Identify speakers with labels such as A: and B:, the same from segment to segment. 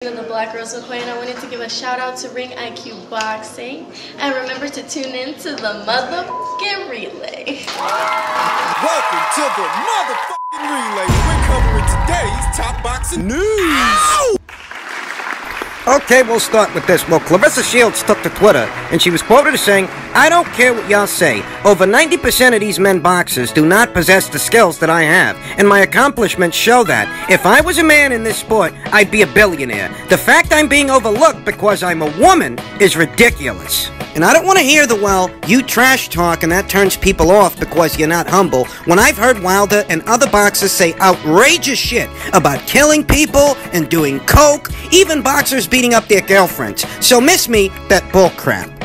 A: In the Black Rose McQueen, I wanted to give a shout out to Ring IQ Boxing, and remember to tune in to the motherfucking relay.
B: Welcome to the motherfucking relay. We're covering today's top boxing news. Ow!
C: Okay, we'll start with this. Well, Claressa Shields took to Twitter, and she was quoted as saying, "I don't care what y'all say. Over 90% of these men boxers do not possess the skills that I have, and my accomplishments show that. If I was a man in this sport, I'd be a billionaire. The fact I'm being overlooked because I'm a woman is ridiculous." And I don't want to hear the, well, you trash talk and that turns people off because you're not humble, when I've heard Wilder and other boxers say outrageous shit about killing people and doing coke, even boxers beating up their girlfriends. So miss me that bullcrap.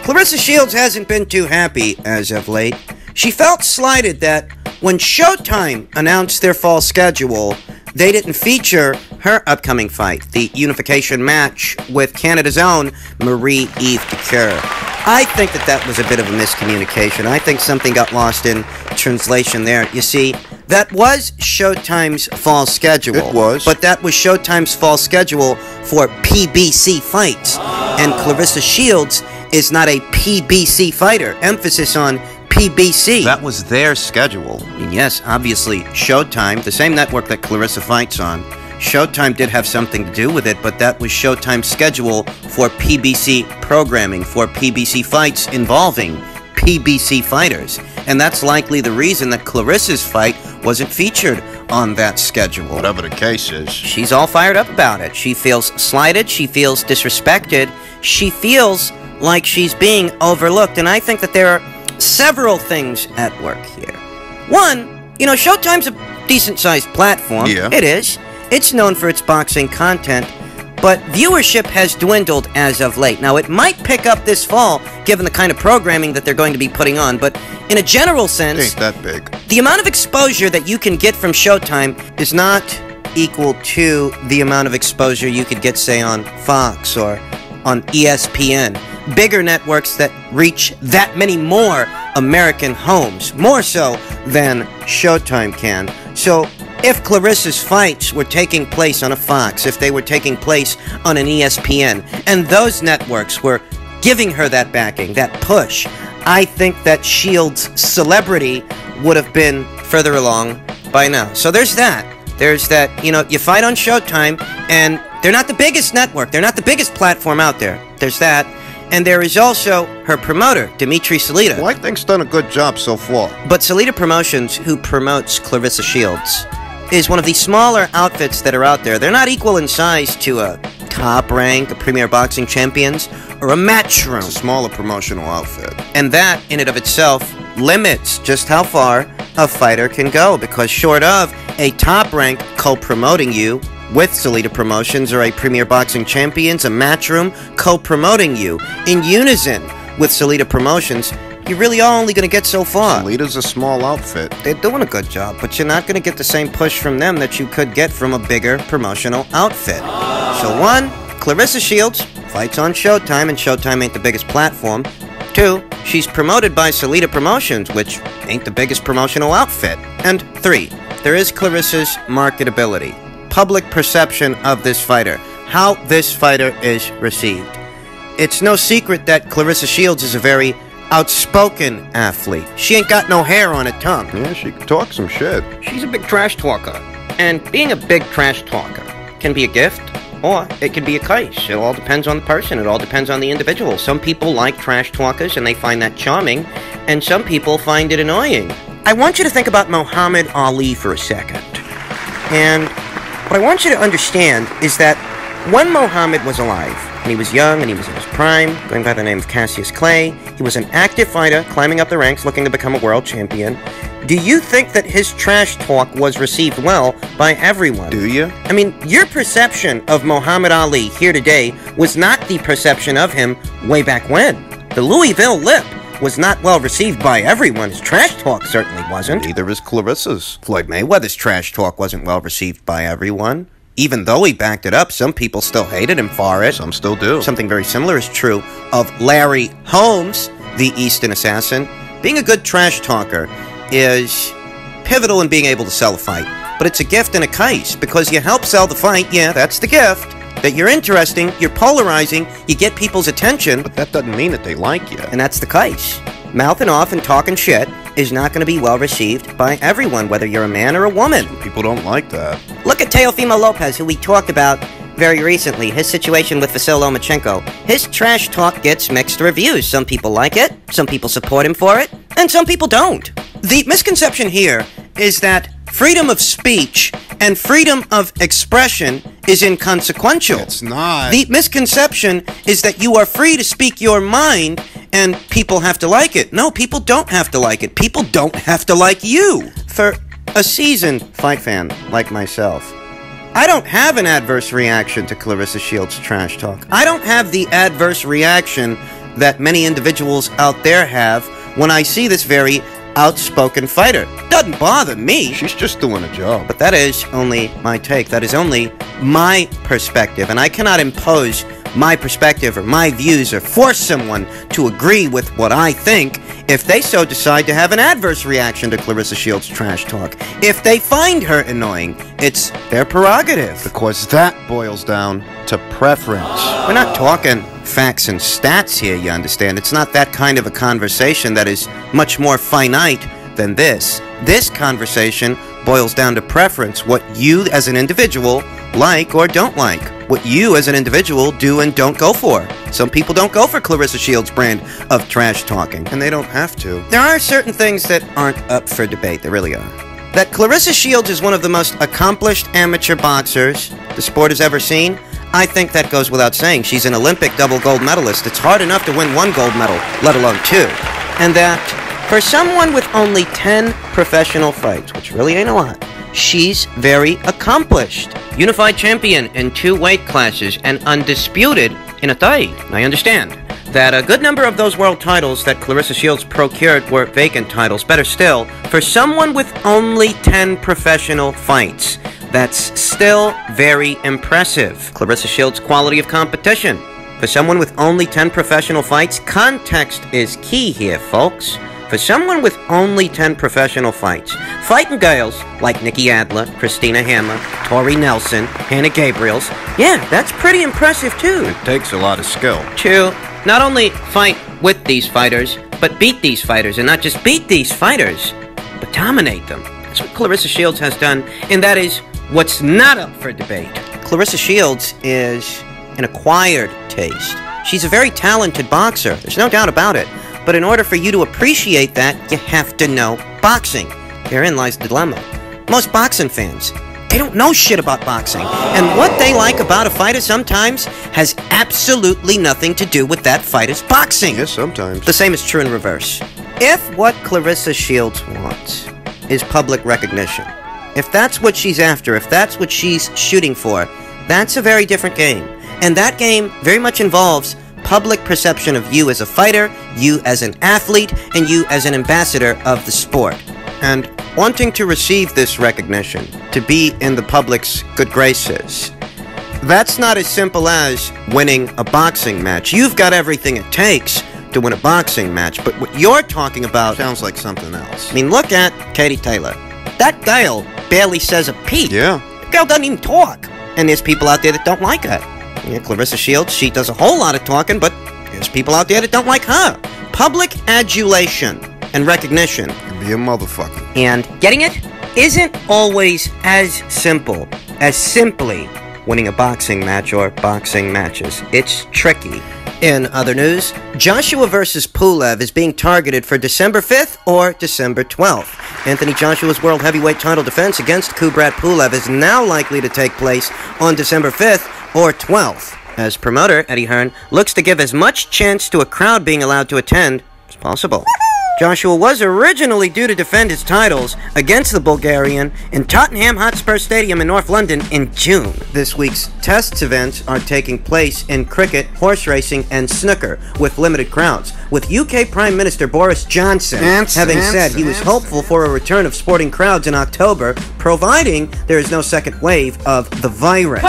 C: Claressa Shields hasn't been too happy as of late. She felt slighted that when Showtime announced their fall schedule, they didn't feature her upcoming fight, the unification match with Canada's own Marie-Eve Dicker. I think that was a bit of a miscommunication. I think something got lost in translation there. You see, that was Showtime's fall schedule.
B: It was.
C: But that was Showtime's fall schedule for PBC fights. And Claressa Shields is not a PBC fighter. Emphasis on PBC.
D: That was their schedule.
C: And yes, obviously, Showtime, the same network that Claressa fights on, Showtime did have something to do with it, but that was Showtime's schedule for PBC programming, for PBC fights involving PBC fighters. And that's likely the reason that Claressa's fight wasn't featured on that schedule.
D: Whatever the case is.
C: She's all fired up about it. She feels slighted, she feels disrespected, she feels like she's being overlooked, and I think that there are several things at work here. One, you know, Showtime's a decent-sized platform.
D: Yeah.
C: It is. It's known for its boxing content, but viewership has dwindled as of late. Now, it might pick up this fall, given the kind of programming that they're going to be putting on, but in a general sense,
D: It ain't that big.
C: the amount of exposure that you can get from Showtime is not equal to the amount of exposure you could get, say, on Fox or on ESPN. Bigger networks that reach that many more American homes, more so than Showtime can. So, if Claressa's fights were taking place on a Fox, if they were taking place on an ESPN, and those networks were giving her that backing, that push, I think that Shields' celebrity would have been further along by now. So there's that. There's that, you know, you fight on Showtime, and they're not the biggest network, they're not the biggest platform out there. There's that. And there is also her promoter, Dimitri Salita.
D: Well, I think's done a good job so far.
C: But Salita Promotions, who promotes Claressa Shields, is one of the smaller outfits that are out there. They're not equal in size to a Top Rank, a Premier Boxing Champions, or a Matchroom.
D: It's a smaller promotional outfit.
C: And that, in and of itself, limits just how far a fighter can go, because short of a Top Rank co-promoting you with Salita Promotions, or a Premier Boxing Champions, a Matchroom co-promoting you in unison with Salita Promotions, you're really only going to get so far.
D: Salita's a small outfit.
C: They're doing a good job, but you're not going to get the same push from them that you could get from a bigger promotional outfit. So one, Claressa Shields fights on Showtime, and Showtime ain't the biggest platform. Two, she's promoted by Salita Promotions, which ain't the biggest promotional outfit. And three, there is Claressa's marketability, public perception of this fighter, how this fighter is received. It's no secret that Claressa Shields is a very outspoken athlete. She ain't got no hair on her tongue.
D: Yeah, she can talk some shit.
C: She's a big trash talker. And being a big trash talker can be a gift, or it can be a curse. It all depends on the person. It all depends on the individual. Some people like trash talkers and they find that charming, and some people find it annoying. I want you to think about Muhammad Ali for a second. And what I want you to understand is that when Muhammad was alive, and he was young and he was in his prime, going by the name of Cassius Clay, he was an active fighter, climbing up the ranks, looking to become a world champion. Do you think that his trash talk was received well by everyone?
D: Do you?
C: I mean, your perception of Muhammad Ali here today was not the perception of him way back when. The Louisville Lip was not well received by everyone. His trash talk certainly wasn't.
D: Neither is Claressa's.
C: Floyd Mayweather's trash talk wasn't well received by everyone. Even though he backed it up, some people still hated him for it.
D: Some still do.
C: Something very similar is true of Larry Holmes, the Easton assassin. Being a good trash talker is pivotal in being able to sell a fight. But it's a gift and a curse, because you help sell the fight, yeah, that's the gift. that you're interesting, you're polarizing, you get people's attention.
D: But that doesn't mean that they like you.
C: And that's the case. Mouthing off and talking shit is not going to be well received by everyone, whether you're a man or a woman.
D: People don't like that.
C: Look at Teofimo Lopez, who we talked about very recently, his situation with Vasil Lomachenko. His trash talk gets mixed reviews. Some people like it, some people support him for it, and some people don't. The misconception here is that freedom of speech and freedom of expression is inconsequential.
D: It's not.
C: The misconception is that you are free to speak your mind and people have to like it. No, people don't have to like it. People don't have to like you. For a seasoned fight fan like myself, I don't have an adverse reaction to Claressa Shields' trash talk. I don't have the adverse reaction that many individuals out there have when I see this very outspoken fighter. Doesn't bother me.
D: She's just doing a job.
C: But that is only my take. That is only my perspective. And I cannot impose my perspective or my views or force someone to agree with what I think if they so decide to have an adverse reaction to Claressa Shields' trash talk. If they find her annoying, it's their prerogative.
D: Because that boils down to preference.
C: We're not talking facts and stats here, you understand? It's not that kind of a conversation that is much more finite than this. This conversation boils down to preference, what you as an individual like or don't like, what you as an individual do and don't go for. Some people don't go for Claressa Shields' brand of trash talking.
D: And they don't have to.
C: There are certain things that aren't up for debate, there really are. That Claressa Shields is one of the most accomplished amateur boxers the sport has ever seen, I think that goes without saying. She's an Olympic double gold medalist. It's hard enough to win one gold medal, let alone two. And that for someone with only 10 professional fights, which really ain't a lot, she's very accomplished. Unified champion in 2 weight classes and undisputed in a third. I understand that a good number of those world titles that Claressa Shields procured were vacant titles. Better still, for someone with only 10 professional fights, that's still very impressive. Claressa Shields' quality of competition. For someone with only 10 professional fights, context is key here, folks. For someone with only 10 professional fights, fighting girls like Nikki Adler, Christina Hammer, Tori Nelson, Hannah Gabriels, yeah, that's pretty impressive too.
D: It takes a lot of skill.
C: To not only fight with these fighters, but beat these fighters, and not just beat these fighters, but dominate them. That's what Claressa Shields has done, and that is what's not up for debate. Claressa Shields is an acquired taste. She's a very talented boxer, there's no doubt about it. But in order for you to appreciate that, you have to know boxing. Herein lies the dilemma. Most boxing fans, they don't know shit about boxing. And what they like about a fighter sometimes has absolutely nothing to do with that fighter's boxing.
D: Yes, sometimes.
C: The same is true in reverse. If what Claressa Shields wants is public recognition, if that's what she's after, if that's what she's shooting for, that's a very different game. And that game very much involves public perception of you as a fighter, you as an athlete, and you as an ambassador of the sport. And wanting to receive this recognition, to be in the public's good graces, that's not as simple as winning a boxing match. You've got everything it takes to win a boxing match, but what you're talking about
D: Sounds like something else.
C: I mean, look at Katie Taylor. That girl barely says a peep.
D: Yeah.
C: The girl doesn't even talk. And there's people out there that don't like her. Yeah, Claressa Shields, she does a whole lot of talking, but there's people out there that don't like her. Public adulation and recognition.
D: Be a motherfucker.
C: And getting it isn't always as simple as simply winning a boxing match or boxing matches. It's tricky. In other news, Joshua versus Pulev is being targeted for December 5th or December 12th. Anthony Joshua's world heavyweight title defense against Kubrat Pulev is now likely to take place on December 5th or 12th, as promoter Eddie Hearn looks to give as much chance to a crowd being allowed to attend as possible. Joshua was originally due to defend his titles against the Bulgarian in Tottenham Hotspur Stadium in North London in June. This week's tests events are taking place in cricket, horse racing, and snooker with limited crowds, with UK Prime Minister Boris Johnson having said he was hopeful for a return of sporting crowds in October, providing there is no second wave of the virus.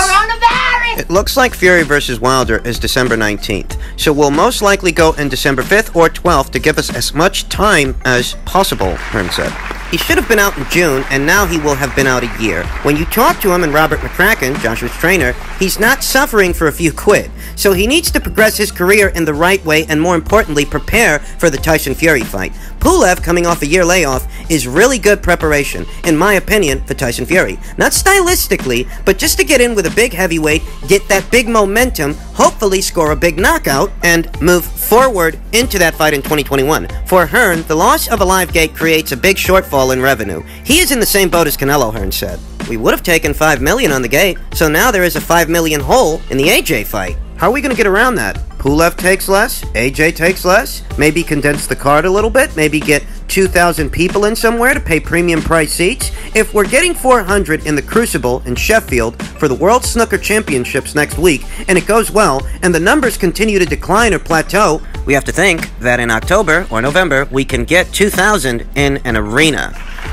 C: It looks like Fury vs. Wilder is December 19th, so we'll most likely go in December 5th or 12th to give us as much time as possible, Hearn said. He should have been out in June, and now he will have been out a year. When you talk to him and Robert McCracken, Joshua's trainer, he's not suffering for a few quid. So he needs to progress his career in the right way and, more importantly, prepare for the Tyson Fury fight. Pulev, coming off a year layoff, is really good preparation, in my opinion, for Tyson Fury. Not stylistically, but just to get in with a big heavyweight, get that big momentum, hopefully score a big knockout, and move forward into that fight in 2021. For Hearn, the loss of a live gate creates a big shortfall in revenue. He is in the same boat as Canelo, Hearn said. We would have taken $5 million on the gate, so now there is a $5 million hole in the AJ fight. How are we going to get around that? Pulev takes less, AJ takes less, maybe condense the card a little bit, maybe get 2,000 people in somewhere to pay premium price seats. If we're getting 400 in the Crucible in Sheffield for the World Snooker Championships next week, and it goes well, and the numbers continue to decline or plateau, we have to think that in October or November we can get 2,000 in an arena.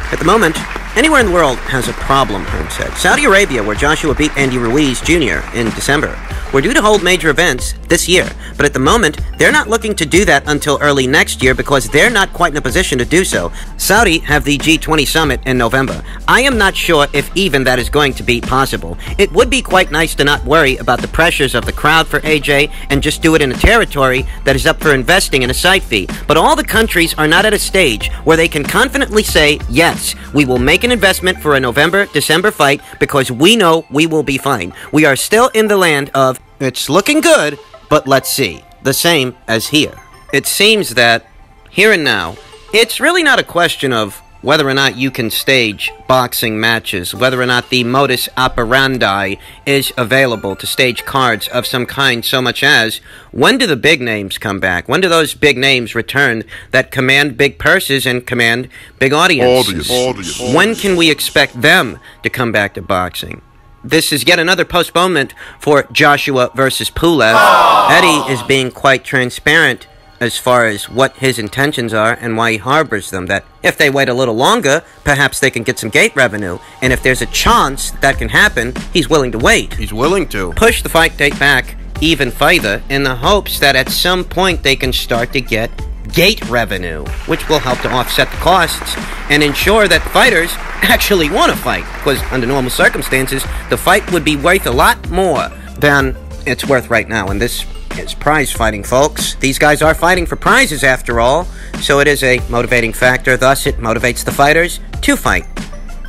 C: At the moment, anywhere in the world has a problem, Hearn said. Saudi Arabia, where Joshua beat Andy Ruiz Jr. in December, were due to hold major events this year, but at the moment, they're not looking to do that until early next year because they're not quite in a position to do so. Saudi have the G20 summit in November. I am not sure if even that is going to be possible. It would be quite nice to not worry about the pressures of the crowd for AJ and just do it in a territory that is up for investing in a site fee. But all the countries are not at a stage where they can confidently say, yes, we will make an investment for a November-December fight because we know we will be fine. We are still in the land of, it's looking good, but let's see. The same as here. It seems that, here and now, it's really not a question of whether or not you can stage boxing matches, whether or not the modus operandi is available to stage cards of some kind, so much as, when do the big names come back? When do those big names return that command big purses and command big audiences? When can we expect them to come back to boxing? This is yet another postponement for Joshua versus Pulev. Eddie is being quite transparent as far as what his intentions are and why he harbors them, that if they wait a little longer, perhaps they can get some gate revenue, and if there's a chance that can happen, he's willing to wait.
D: He's willing to
C: push the fight date back even further in the hopes that at some point they can start to get gate revenue, which will help to offset the costs and ensure that fighters actually want to fight, because under normal circumstances, the fight would be worth a lot more than it's worth right now, and this is prize fighting, folks. These guys are fighting for prizes after all, so it is a motivating factor, thus it motivates the fighters to fight.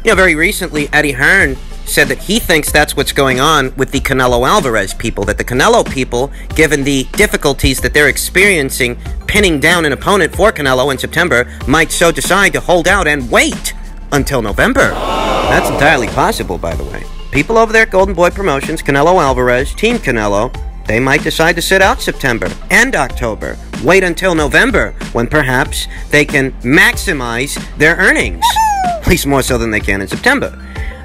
C: You know, very recently, Eddie Hearn said that he thinks that's what's going on with the Canelo Alvarez people, that the Canelo people, given the difficulties that they're experiencing pinning down an opponent for Canelo in September, might so decide to hold out and wait until November. That's entirely possible, by the way. People over there at Golden Boy Promotions, Canelo Alvarez, Team Canelo, they might decide to sit out September and October, wait until November, when perhaps they can maximize their earnings, at least more so than they can in September.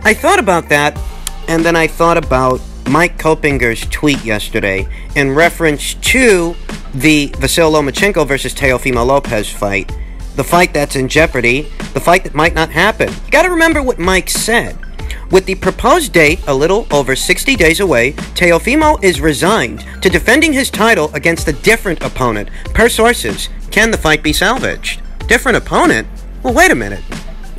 C: I thought about that, and then I thought about Mike Kopinger's tweet yesterday in reference to the Vasyl Lomachenko versus Teofimo Lopez fight, the fight that's in jeopardy, the fight that might not happen. You gotta remember what Mike said. With the proposed date a little over 60 days away, Teofimo is resigned to defending his title against a different opponent. Per sources, can the fight be salvaged? Different opponent? Well, wait a minute.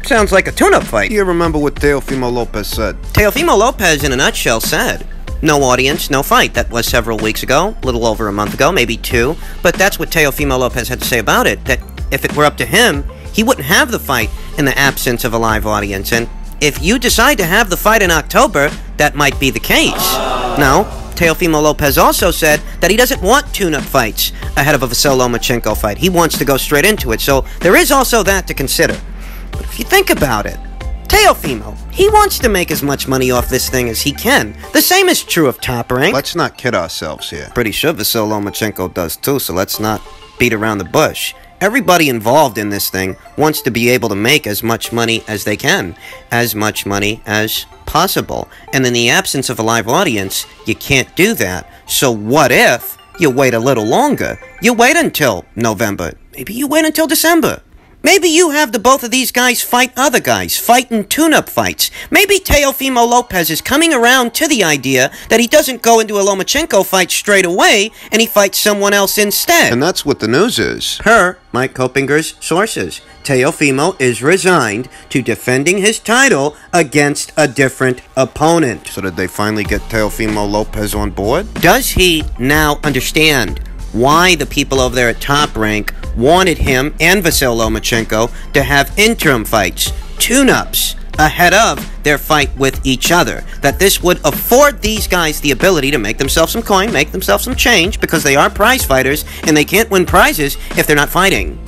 C: Sounds like a tune-up fight.
D: You remember what Teofimo Lopez said?
C: Teofimo Lopez, in a nutshell, said, no audience, no fight. That was several weeks ago, a little over a month ago, maybe two. But that's what Teofimo Lopez had to say about it, that if it were up to him, he wouldn't have the fight in the absence of a live audience. And if you decide to have the fight in October, that might be the case. Now, Teofimo Lopez also said that he doesn't want tune-up fights ahead of a Vasyl Lomachenko fight. He wants to go straight into it, so there is also that to consider. But if you think about it, Teofimo, he wants to make as much money off this thing as he can. The same is true of Top Rank.
D: Let's not kid ourselves here.
C: Pretty sure Vasyl Lomachenko does too, so let's not beat around the bush. Everybody involved in this thing wants to be able to make as much money as they can, as much money as possible. And in the absence of a live audience, you can't do that. So what if you wait a little longer? You wait until November. Maybe you wait until December. Maybe you have the both of these guys fight other guys, fight in tune-up fights. Maybe Teofimo Lopez is coming around to the idea that he doesn't go into a Lomachenko fight straight away, and he fights someone else instead.
D: And that's what the news is.
C: Per Mike Kopinger's sources, Teofimo is resigned to defending his title against a different opponent.
D: So did they finally get Teofimo Lopez on board?
C: Does he now understand why the people over there at Top Rank wanted him and Vasyl Lomachenko to have interim fights, tune-ups, ahead of their fight with each other? That this would afford these guys the ability to make themselves some coin, make themselves some change, because they are prize fighters, and they can't win prizes if they're not fighting.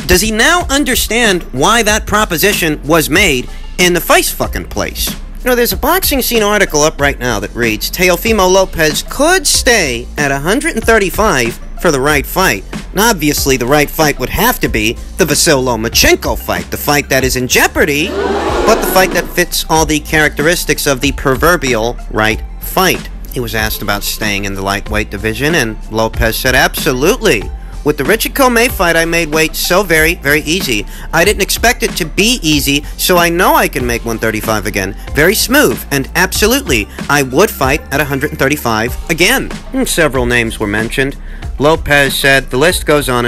C: Does he now understand why that proposition was made in the first fucking place? You know, there's a Boxing Scene article up right now that reads, Teofimo Lopez could stay at 135 for the right fight. And obviously, the right fight would have to be the Vasyl Lomachenko fight, the fight that is in jeopardy, but the fight that fits all the characteristics of the proverbial right fight. He was asked about staying in the lightweight division, and Lopez said, absolutely. With the Richard Comey fight, I made weight so very, very easy. I didn't expect it to be easy, so I know I can make 135 again. Very smooth, and absolutely, I would fight at 135 again. And several names were mentioned. Lopez said the list goes on,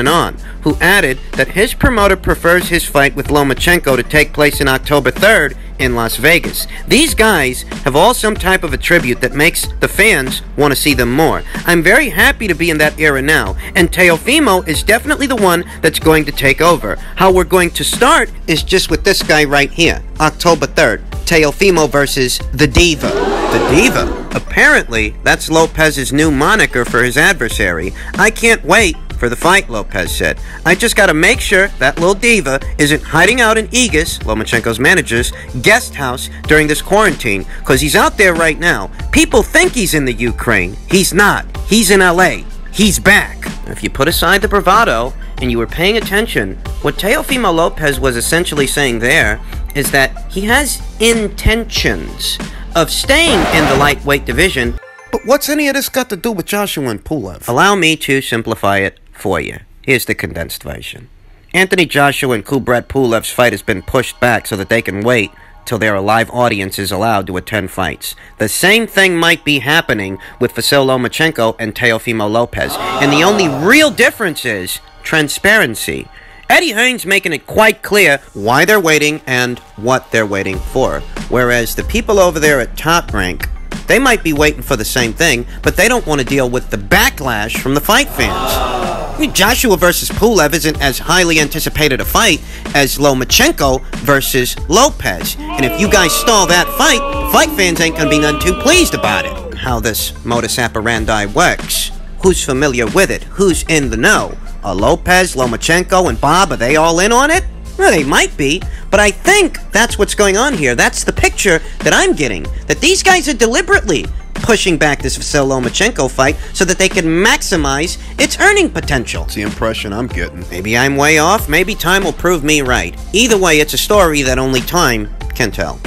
C: who added that his promoter prefers his fight with Lomachenko to take place in October 3rd in Las Vegas. These guys have all some type of attribute that makes the fans want to see them more. I'm very happy to be in that era now, and Teofimo is definitely the one that's going to take over. How we're going to start is just with this guy right here, October 3rd. Teofimo versus the Diva. The Diva? Apparently, that's Lopez's new moniker for his adversary. I can't wait for the fight, Lopez said. I just gotta make sure that little diva isn't hiding out in Igis, Lomachenko's manager's, guest house during this quarantine, because he's out there right now. People think he's in the Ukraine. He's not. He's in LA. He's back. If you put aside the bravado and you were paying attention, what Teofimo Lopez was essentially saying there is that he has intentions of staying in the lightweight division.
D: But what's any of this got to do with Joshua and Pulev?
C: Allow me to simplify it for you. Here's the condensed version. Anthony Joshua and Kubrat Pulev's fight has been pushed back so that they can wait till there are live audiences allowed to attend fights. The same thing might be happening with Vasyl Lomachenko and Teofimo Lopez. And the only real difference is transparency. Eddie Hearn's making it quite clear why they're waiting and what they're waiting for. Whereas the people over there at Top Rank, they might be waiting for the same thing, but they don't want to deal with the backlash from the fight fans. I mean, Joshua versus Pulev isn't as highly anticipated a fight as Lomachenko versus Lopez. And if you guys stall that fight fans ain't gonna be none too pleased about it. How this modus operandi works. Who's familiar with it? Who's in the know? Are Lopez, Lomachenko, and Bob, are they all in on it? Well, they might be, but I think that's what's going on here. That's the picture that I'm getting. That these guys are deliberately pushing back this Vasyl Lomachenko fight so that they can maximize its earning potential.
D: That's the impression I'm getting.
C: Maybe I'm way off. Maybe time will prove me right. Either way, it's a story that only time can tell.